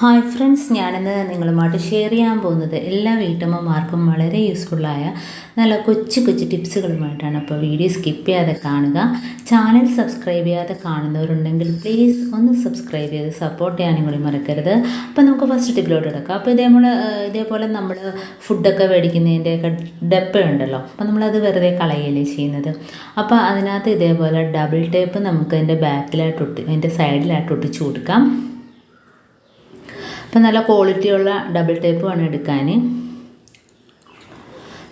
Hi friends, ഞാനിന്ന് നിങ്ങളുമായിട്ട് share ചെയ്യാൻ പോകുന്നത് എല്ലാ വീട്ടമ്മമാർക്കും വളരെ യൂസ്ഫുള്ളായ നല്ല കൊച്ചു കൊച്ചു ടിപ്സുകളുമായിട്ടാണ്. അപ്പോൾ വീഡിയോ സ്കിപ്പ് ചെയ്യാതെ കാണുക. ചാനൽ സബ്സ്ക്രൈബ് ചെയ്യാതെ കാണുന്നവരുണ്ടെങ്കിൽ പ്ലീസ് ഒന്ന് സബ്സ്ക്രൈബ് ചെയ്ത് സപ്പോർട്ട് ചെയ്യാനും കൂടി മറക്കരുത്. അപ്പോൾ നമുക്ക് ഫസ്റ്റ് ടിപ്പിലോട്ട് എടുക്കാം. അപ്പോൾ ഇതേപോലെ നമ്മൾ ഫുഡൊക്കെ മേടിക്കുന്നതിൻ്റെയൊക്കെ ഡപ്പ ഉണ്ടല്ലോ, അപ്പോൾ നമ്മളത് വെറുതെ കളയുകയല്ലേ ചെയ്യുന്നത്. അപ്പോൾ അതിനകത്ത് ഇതേപോലെ ഡബിൾ ടേപ്പ് നമുക്ക് അതിൻ്റെ അതിൻ്റെ സൈഡിലായിട്ട് ഒട്ടിച്ചു കൊടുക്കാം. അപ്പോൾ നല്ല ക്വാളിറ്റിയുള്ള ഡബിൾ ടേപ്പ് വേണം എടുക്കാൻ.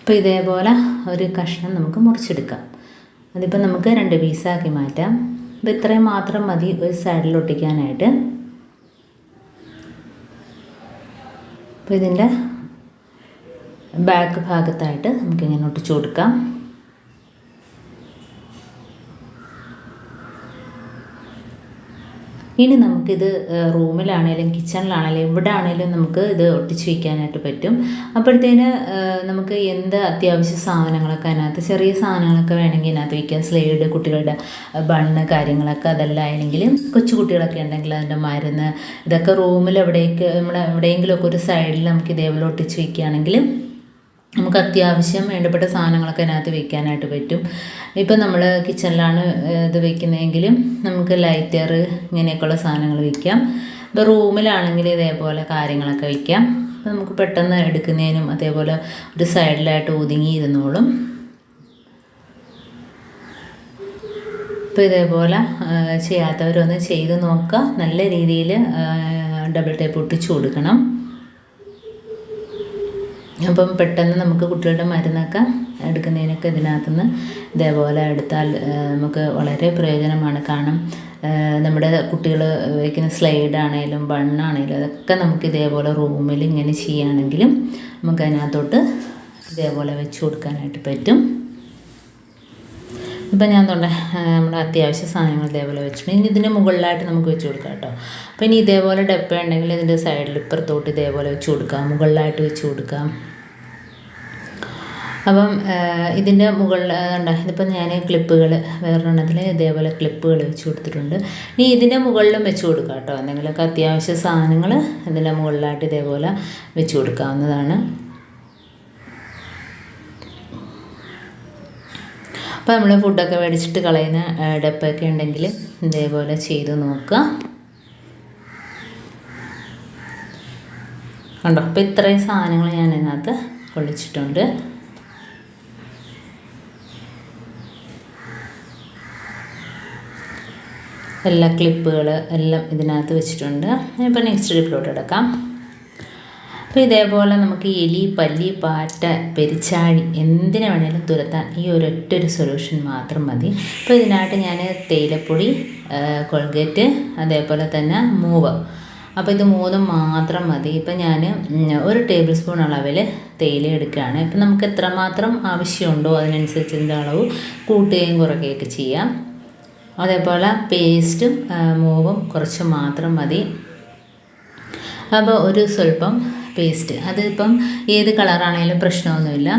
അപ്പോൾ ഇതേപോലെ ഒരു കഷ്ണം നമുക്ക് മുറിച്ചെടുക്കാം. അതിപ്പോൾ നമുക്ക് 2 പീസാക്കി മാറ്റാം. അപ്പോൾ ഇത്രയും മാത്രം മതി ഒരു സൈഡിൽ ഒട്ടിക്കാനായിട്ട്. അപ്പോൾ ഇതിൻ്റെ ബാക്ക് ഭാഗത്തായിട്ട് നമുക്കിങ്ങനെ ഒട്ടിച്ചു കൊടുക്കാം. ഇനി നമുക്കിത് റൂമിലാണേലും കിച്ചണിലാണേലും എവിടെ ആണേലും നമുക്ക് ഇത് ഒട്ടിച്ച് വയ്ക്കാനായിട്ട് പറ്റും. അപ്പോഴത്തേന് നമുക്ക് എന്ത് അത്യാവശ്യ സാധനങ്ങളൊക്കെ അതിനകത്ത് ചെറിയ സാധനങ്ങളൊക്കെ വേണമെങ്കിൽ ഇതിനകത്ത് വയ്ക്കാം. സ്ലൈഡ്, കുട്ടികളുടെ ബണ്ണ് കാര്യങ്ങളൊക്കെ അതെല്ലാം ആണെങ്കിൽ കൊച്ചു കുട്ടികളൊക്കെ ഉണ്ടെങ്കിൽ അതിൻ്റെ മരുന്ന് ഇതൊക്കെ റൂമിൽ എവിടെയെങ്കിലുമൊക്കെ ഒരു സൈഡിൽ നമുക്ക് ഇതേപോലെ ഒട്ടിച്ച് വയ്ക്കുകയാണെങ്കിൽ നമുക്ക് അത്യാവശ്യം വേണ്ടപ്പെട്ട സാധനങ്ങളൊക്കെ അതിനകത്ത് വയ്ക്കാനായിട്ട് പറ്റും. ഇപ്പം നമ്മൾ കിച്ചണിലാണ് ഇത് വയ്ക്കുന്നതെങ്കിലും നമുക്ക് ലൈറ്റർ ഇങ്ങനെയൊക്കെയുള്ള സാധനങ്ങൾ വയ്ക്കാം. ഇപ്പോൾ റൂമിലാണെങ്കിൽ ഇതേപോലെ കാര്യങ്ങളൊക്കെ വയ്ക്കാം. അപ്പോൾ നമുക്ക് പെട്ടെന്ന് എടുക്കുന്നതിനും അതേപോലെ ഒരു സൈഡിലായിട്ട് ഒതുങ്ങിയിരുന്നോളും. ഇപ്പോൾ ഇതേപോലെ ചെയ്യാത്തവരൊന്ന് ചെയ്ത് നോക്കുക. നല്ല രീതിയിൽ ഡബിൾ ടേപ്പ് ഒട്ടിച്ചു കൊടുക്കണം. അപ്പം പെട്ടെന്ന് നമുക്ക് കുട്ടികളുടെ മരുന്നൊക്കെ എടുക്കുന്നതിനൊക്കെ ഇതിനകത്തുനിന്ന് ഇതേപോലെ എടുത്താൽ നമുക്ക് വളരെ പ്രയോജനമാണ്. കാരണം നമ്മുടെ കുട്ടികൾ വയ്ക്കുന്ന സ്ലൈഡാണേലും ബണ്ണാണേലും അതൊക്കെ നമുക്ക് ഇതേപോലെ റൂമിൽ ഇങ്ങനെ ചെയ്യുകയാണെങ്കിലും നമുക്ക് അതിനകത്തോട്ട് ഇതേപോലെ വെച്ച് കൊടുക്കാനായിട്ട് പറ്റും. ഇപ്പം ഞാൻ നമ്മുടെ അത്യാവശ്യ സാധനങ്ങൾ ഇതേപോലെ വെച്ചിട്ടുണ്ട്. ഇനി ഇതിൻ്റെ മുകളിലായിട്ട് നമുക്ക് വെച്ച് കൊടുക്കാം കേട്ടോ. അപ്പോൾ ഇനി ഇതേപോലെ ഡപ്പ ഉണ്ടെങ്കിൽ ഇതിൻ്റെ സൈഡിൽ ഇപ്പുറത്തോട്ട് ഇതേപോലെ വെച്ച് കൊടുക്കാം, മുകളിലായിട്ട് വെച്ച് കൊടുക്കാം. അപ്പം ഇതിൻ്റെ മുകളിൽ ഇതിപ്പോൾ ഞാൻ ക്ലിപ്പുകൾ വേറൊരെണ്ണത്തിൽ ഇതേപോലെ ക്ലിപ്പുകൾ വെച്ച് കൊടുത്തിട്ടുണ്ട്. ഇനി ഇതിൻ്റെ മുകളിലും വെച്ച് കൊടുക്കാം കേട്ടോ. എന്തെങ്കിലുമൊക്കെ അത്യാവശ്യ സാധനങ്ങൾ ഇതിൻ്റെ മുകളിലായിട്ട് ഇതേപോലെ വെച്ച് കൊടുക്കാവുന്നതാണ്. അപ്പോൾ നമ്മൾ ഫുഡൊക്കെ മേടിച്ചിട്ട് കളയുന്ന ഡപ്പയൊക്കെ ഉണ്ടെങ്കിൽ ഇതേപോലെ ചെയ്ത് നോക്കുക. കണ്ടോ, അപ്പോൾ ഇത്രയും സാധനങ്ങൾ ഞാൻ ഇതിനകത്ത് കൊള്ളിച്ചിട്ടുണ്ട്. എല്ലാ ക്ലിപ്പുകൾ എല്ലാം ഇതിനകത്ത് വെച്ചിട്ടുണ്ട്. ഇപ്പോൾ നെക്സ്റ്റ് ടിപ്പിലോട്ട് എടുക്കാം. അപ്പോൾ ഇതേപോലെ നമുക്ക് എലി, പല്ലി, പാറ്റ, പെരിച്ചാഴി എന്തിനു വേണേലും തുരത്താൻ ഈ ഒരൊറ്റൊരു സൊല്യൂഷൻ മാത്രം മതി. അപ്പോൾ ഇതിനായിട്ട് ഞാൻ തേയിലപ്പൊടി, കോൾഗേറ്റ്, അതേപോലെ തന്നെ മൂവ്, അപ്പോൾ ഇത് 3 മാത്രം മതി. ഇപ്പം ഞാൻ 1 ടേബിൾ സ്പൂൺ അളവിൽ തേയില എടുക്കുകയാണ്. ഇപ്പം നമുക്ക് എത്രമാത്രം ആവശ്യമുണ്ടോ അതിനനുസരിച്ച് ഇതിൻ്റെ അളവ് കൂട്ടുകയും കുറയ്ക്കുകയൊക്കെ ചെയ്യാം. അതേപോലെ പേസ്റ്റും മൂവും കുറച്ച് മാത്രം മതി. അപ്പോൾ ഒരു സ്വല്പം പേസ്റ്റ്, അതിപ്പം ഏത് കളറാണേലും പ്രശ്നമൊന്നുമില്ല.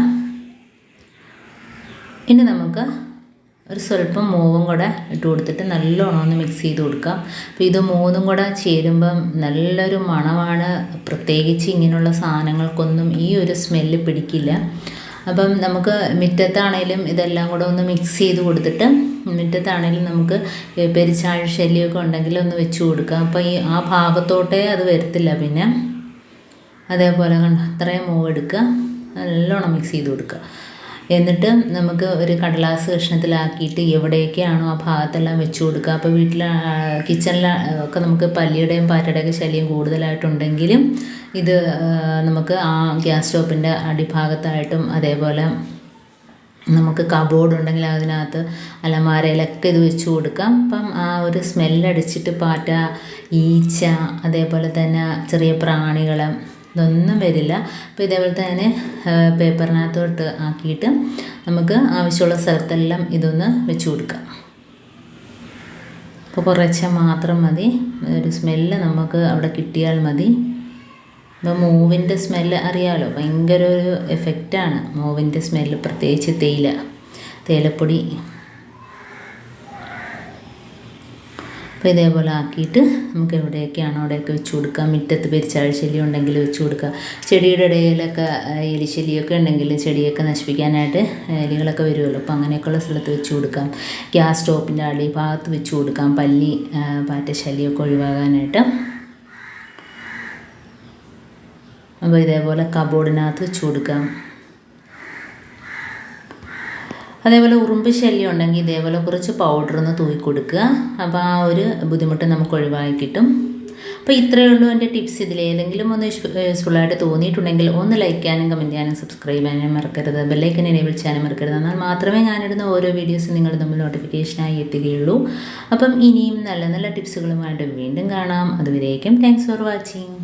ഇനി നമുക്ക് ഒരു സ്വല്പം മൂവും കൂടെ ഇട്ട് കൊടുത്തിട്ട് നല്ലോണം ഒന്ന് മിക്സ് ചെയ്ത് കൊടുക്കാം. അപ്പോൾ ഇത് 3ഉം കൂടെ ചേരുമ്പം നല്ലൊരു മണമാണ്. പ്രത്യേകിച്ച് ഇങ്ങനെയുള്ള സാധനങ്ങൾക്കൊന്നും ഈ ഒരു സ്മെല്ല് പിടിക്കില്ല. അപ്പം നമുക്ക് മുറ്റത്താണേലും ഇതെല്ലാം കൂടെ ഒന്ന് മിക്സ് ചെയ്ത് കൊടുത്തിട്ട് മുറ്റത്താണേലും നമുക്ക് പെരിച്ചാഴി ശല്യമൊക്കെ ഉണ്ടെങ്കിൽ ഒന്ന് വെച്ച് കൊടുക്കാം. അപ്പോൾ ആ ഭാഗത്തോട്ടേ അത് വരത്തില്ല. പിന്നെ അതേപോലെ അത്രയും മൂവ് എടുക്കുക, നല്ലോണം മിക്സ് ചെയ്ത് കൊടുക്കുക. എന്നിട്ട് നമുക്ക് ഒരു കടലാസ് കഷ്ണത്തിലാക്കിയിട്ട് എവിടെയൊക്കെയാണോ ആ ഭാഗത്തെല്ലാം വെച്ച് കൊടുക്കുക. അപ്പോൾ കിച്ചണിൽ ഒക്കെ നമുക്ക് പല്ലിയുടെയും പാറ്റയുടെയൊക്കെ ശല്യം കൂടുതലായിട്ടുണ്ടെങ്കിലും ഇത് നമുക്ക് ആ ഗ്യാസ് സ്റ്റോപ്പിൻ്റെ അടിഭാഗത്തായിട്ടും അതേപോലെ നമുക്ക് കബോർഡ് ഉണ്ടെങ്കിൽ അതിനകത്ത് അലമാരയിലൊക്കെ ഇത് വെച്ച് കൊടുക്കാം. അപ്പം ആ ഒരു സ്മെല്ലടിച്ചിട്ട് പാറ്റ, ഈച്ച, അതേപോലെ തന്നെ ചെറിയ പ്രാണികൾ ഇതൊന്നും വരില്ല. അപ്പോൾ ഇതേപോലെ തന്നെ പേപ്പറിനകത്തോട്ട് ആക്കിയിട്ട് നമുക്ക് ആവശ്യമുള്ള സ്ഥലത്തെല്ലാം ഇതൊന്ന് വെച്ച് കൊടുക്കാം. അപ്പോൾ കുറച്ച് മാത്രം മതി, ഒരു സ്മെല്ല് നമുക്ക് അവിടെ കിട്ടിയാൽ മതി. അപ്പോൾ മൂവിൻ്റെ സ്മെല്ല് അറിയാമല്ലോ, ഭയങ്കര ഒരു എഫക്റ്റാണ് മൂവിൻ്റെ സ്മെല്ല്, പ്രത്യേകിച്ച് തേയിലപ്പൊടി. അപ്പോൾ ഇതേപോലെ ആക്കിയിട്ട് നമുക്ക് എവിടെയൊക്കെയാണോ അവിടെയൊക്കെ വെച്ച് കൊടുക്കാം. മുറ്റത്ത് പെരിച്ചാഴിശല്യം ഉണ്ടെങ്കിൽ വെച്ച് കൊടുക്കുക. ചെടിയുടെ ഇടയിലൊക്കെ എലിശല്യമൊക്കെ ഉണ്ടെങ്കിൽ ചെടിയൊക്കെ നശിപ്പിക്കാനായിട്ട് എലികളൊക്കെ വരുമല്ലോ, അപ്പോൾ അങ്ങനെയൊക്കെയുള്ള സ്ഥലത്ത് വെച്ച് കൊടുക്കാം. ഗ്യാസ് സ്റ്റോപ്പിൻ്റെ അടിഭാഗത്ത് വെച്ച് കൊടുക്കാം, പല്ലി പാറ്റ ശല്യമൊക്കെ ഒഴിവാകാനായിട്ട്. അപ്പോൾ ഇതേപോലെ കബോർഡിനകത്ത് വെച്ച് കൊടുക്കാം. അതേപോലെ ഉറുമ്പ് ശല്യം ഉണ്ടെങ്കിൽ ഇതേപോലെ കുറച്ച് പൗഡറൊന്ന് തൂക്കി കൊടുക്കുക. അപ്പോൾ ആ ഒരു ബുദ്ധിമുട്ട് നമുക്ക് ഒഴിവാക്കി കിട്ടും. അപ്പോൾ ഇത്രയേ ഉള്ളൂ എൻ്റെ ടിപ്സ്. ഇതിലേതെങ്കിലും ഒന്ന് യൂസ്ഫുള്ളായിട്ട് തോന്നിയിട്ടുണ്ടെങ്കിൽ ഒന്ന് ലൈക്ക് ചെയ്യാനും കമൻറ്റ് ചെയ്യാനും സബ്സ്ക്രൈബ് ചെയ്യാനും മറക്കരുത്. ബെല്ലൈക്കൻ എനേബിൾ ചെയ്യാനും മറക്കരുത്. എന്നാൽ മാത്രമേ ഞാനിടുന്ന ഓരോ വീഡിയോസും നിങ്ങൾ തമ്മിൽ നോട്ടിഫിക്കേഷനായി എത്തുകയുള്ളൂ. അപ്പം ഇനിയും നല്ല നല്ല ടിപ്സുകളുമായിട്ട് വീണ്ടും കാണാം. അതുവരേക്കും താങ്ക്സ് ഫോർ വാച്ചിങ്.